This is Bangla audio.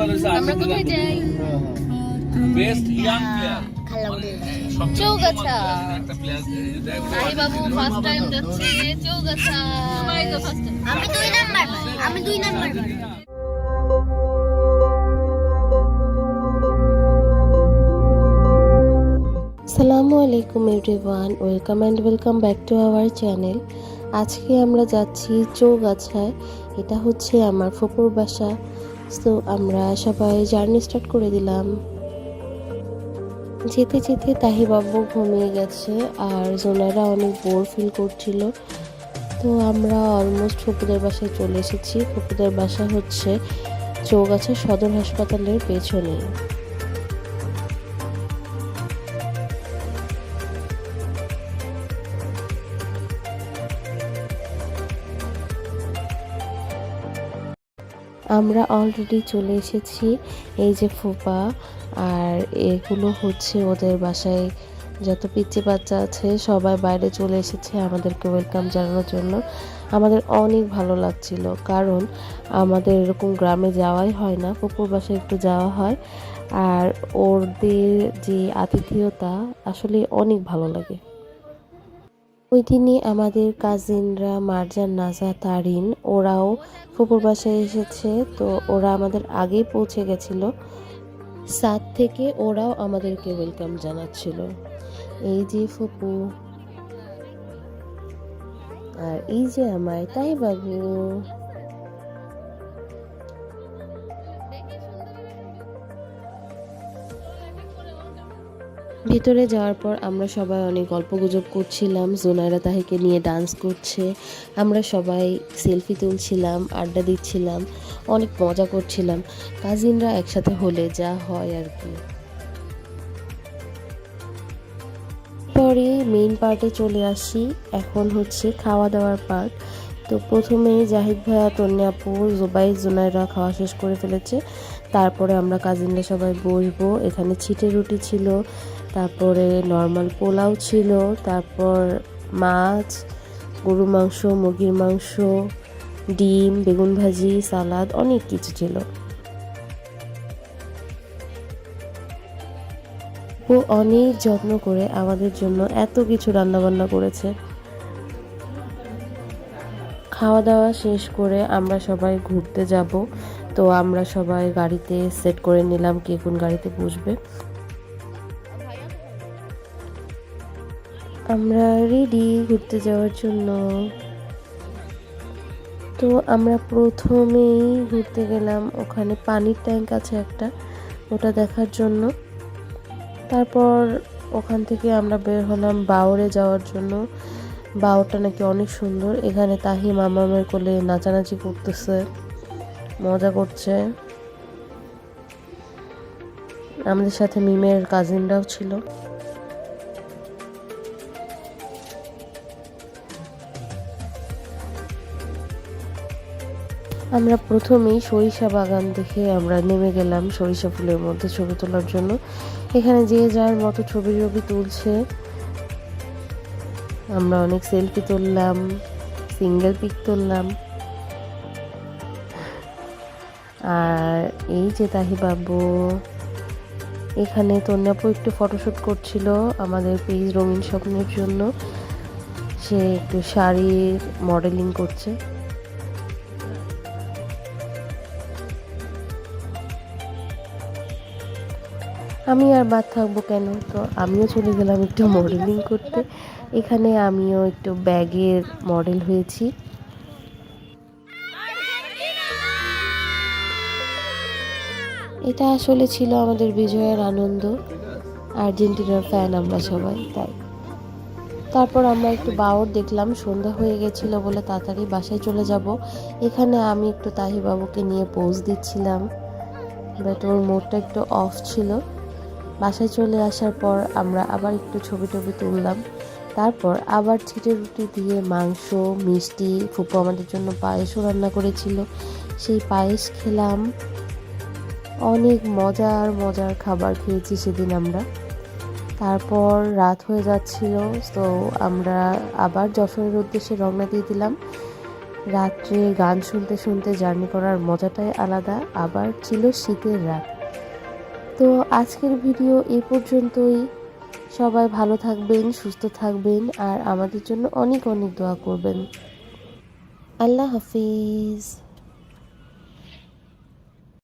আমরা কোথায় যাই? Best young player Chougachha. আরে বাবু ফার্স্ট টাইম যাচ্ছে চৌগাছা। সবাই তো ফার্স্ট টাইম। আমি 2 নাম্বার আসসালামু আলাইকুম everyone, welcome and welcome back to our channel. আজকে আমরা যাচ্ছি চৌগাছায়। এটা হচ্ছে আমার ফুপুর বাসা। তো আমরা সবাই জার্নি স্টার্ট করে দিলাম। যেতে যেতে তাহিবাবু ঘুমিয়ে গেছে আর জোনারা অনেক বোর ফিল করছিল। তো আমরা অলমোস্ট ফুপুদের বাসায় চলে এসেছি। ফুপুদের বাসা হচ্ছে চৌগাছা সদর হাসপাতালের পেছনে। আমরা অলরেডি চলে এসেছি। এই যে ফুপা আর এগুলো হচ্ছে ওদের বাসায় যত পিচ্চি বাচ্চা আছে সবাই বাইরে চলে এসেছে আমাদেরকে ওয়েলকাম জানানোর জন্য। আমাদের অনেক ভালো লাগছিল, কারণ আমাদের এরকম গ্রামে যাওয়াই হয় না, ফুপুর বাসায় একটু যাওয়া হয়। আর ওদের যে আতিথেয়তা আসলে অনেক ভালো লাগে। ওই দিনই আমাদের কাজিনরা মারজান, নাজা, তারিন ওরাও ফুপুর বাসায় এসেছে। তো ওরা আমাদের আগেই পৌঁছে গেছিল। সাত থেকে ওরাও আমাদেরকে ওয়েলকাম জানাচ্ছিল। এই যে ফুপু আর এই যে আমার তাই বাবু। ভিতরে যাওয়ার পর আমরা সবাই অনেক গল্পগুজব করছিলাম। জোনারা তাহিকে নিয়ে ডান্স করছে, আমরা সবাই সেলফি তুলছিলাম, আড্ডা দিচ্ছিলাম, অনেক মজা করছিলাম। কাজিনরা একসাথে হলে যা হয় আর কি। পরে মেইন পার্টে চলে আসি। এখন হচ্ছে খাওয়া দাওয়ার পার্ট। তো প্রথমে জাহিদ ভাইয়া, তন্নি আপু, জুবাই, জুনাইরা খাওয়া শেষ করে ফেলেছে। তারপরে আমরা কাজিনরা সবাই বসবো। এখানে ছিটে রুটি ছিল, তারপরে নর্মাল পোলাও ছিল, তারপর মাছ, গরু মাংস, মুরগির মাংস, ডিম, বেগুন ভাজি, সালাদ, অনেক কিছু ছিল। ও অনেক যত্ন করে আমাদের জন্য এত কিছু রান্নাবান্না করেছে। খাওয়া দাওয়া শেষ করে আমরা সবাই ঘুরতে যাব। তো আমরা সবাই গাড়িতে সেট করে নিলাম কে কোন গাড়িতে বসবে। আমরা রেডি ঘুরতে যাওয়ার জন্য। তো আমরা প্রথমেই ঘুরতে গেলাম, ওখানে পানির ট্যাঙ্ক আছে একটা, ওটা দেখার জন্য। তারপর ওখান থেকে আমরা বের হলাম বাওরে যাওয়ার জন্য। বাওরটা নাকি অনেক সুন্দর। এখানে তাহি মামামের কোলে নাচানাচি করতেছে, মজা করছে। আমাদের সাথে মিমের কাজিনরাও ছিল। আমরা প্রথমেই সরিষা বাগান দেখে আমরা নেমে গেলাম সরিষা ফুলের মধ্যে ছবি তোলার জন্য। এখানে যে যার মতো ছবি তুলছে। আমরা অনেক সেলফি তুললাম, সিঙ্গেল পিক তুললাম। আর এই যে তাহি বাবু, এখানে তন্যাপু একটু ফটোশুট করছিল আমাদের পেজ রঙিন স্বপ্নের জন্য। সে একটু শাড়ির মডেলিং করছে। আমি আর বাদ থাকবো কেন, তো আমিও চলে গেলাম একটু মডেলিং করতে। এখানে আমিও একটু ব্যাগের মডেল হয়েছি। এটা আসলে ছিল আমাদের বিজয়ের আনন্দ। আর্জেন্টিনার ফ্যান আমরা সবাই, তাই। তারপর আমরা একটু বাওর দেখলাম, সন্ধ্যা হয়ে গেছিলো বলে তাড়াতাড়ি বাসায় চলে যাব। এখানে আমি একটু তাহি বাবুকে নিয়ে পোজ দিচ্ছিলাম, বাট ওর মুডটা একটু অফ ছিল। বাসায় চলে আসার পর আমরা আবার একটু ছবি তুললাম। তারপর আবার ছিটে রুটি দিয়ে মাংস, মিষ্টি, ফুপু আমাদের জন্য পায়েসও রান্না করেছিল, সেই পায়েস খেলাম। অনেক মজার খাবার খেয়েছি সেদিন আমরা। তারপর রাত হয়ে যাচ্ছিল, তো আমরা আবার যশোরের উদ্দেশ্যে রওনা দিয়ে দিলাম। রাত্রে গান শুনতে শুনতে জার্নি করার মজাটাই আলাদা, আবার ছিল শীতের রাত। তো আজকের ভিডিও এই পর্যন্তই। সবাই ভালো থাকবেন, সুস্থ থাকবেন, আর আমাদের জন্য অনেক অনেক দোয়া করবেন। আল্লাহ হাফিজ।